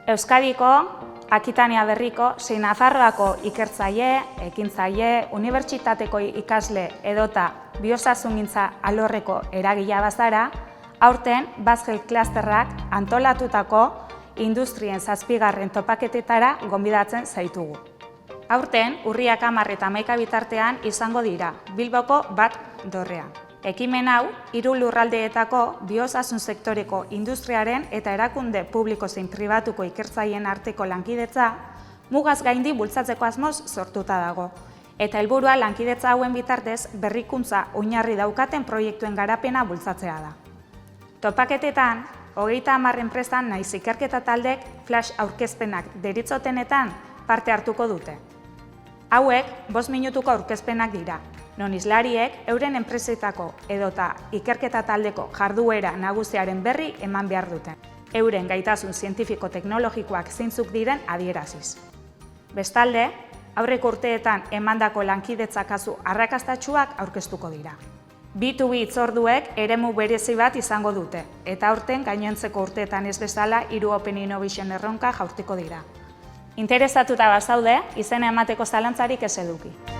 Euskadiko, Akitania Berriko, zein Nafarroako ikertzaile, ekintzaile, unibertsitateko ikasle edota biosasungintza alorreko eragilea bazara, aurten Basque Clusterrak antolatutako industrien 7. topaketetara gonbidatzen zaitugu. Aurten, urriak 10 eta 11 bitartean izango dira, Bilboko Bat dorrean. Ekimen hau, 3 lurraldeetako biosasun sektoreko industriaren eta erakunde publiko zein pribatuko ikertzaileen arteko lankidetza mugaz gaindi bultzatzeko asmoz sortuta dago. Eta helburua lankidetza hauen bitartez berrikuntza oinarri daukaten proiektuen garapena bultzatzea da. Topaketetan, 30 enpresan naiz ikerketa taldek flash aurkezpenak deritzotenetan parte hartuko dute. Hauek 5 minutuko aurkezpenak dira, non islariek euren enpresetako edota ikerketa taldeko jarduera nagusiaren berri eman behar dute. Euren gaitasun zientifiko-teknologikoak zeintzuk diren adieraziz. Bestalde, aurreko urteetan emandako lankidetza kasu arrakastatsuak aurkeztuko dira. B2B hitzorduek eremu berezi bat izango dute, eta aurten gainontzeko urteetan ez bezala 3 Open Innovation erronka jaurtiko dira. Interesatuta bazaude, izena emateko zalantzarik ez eduki.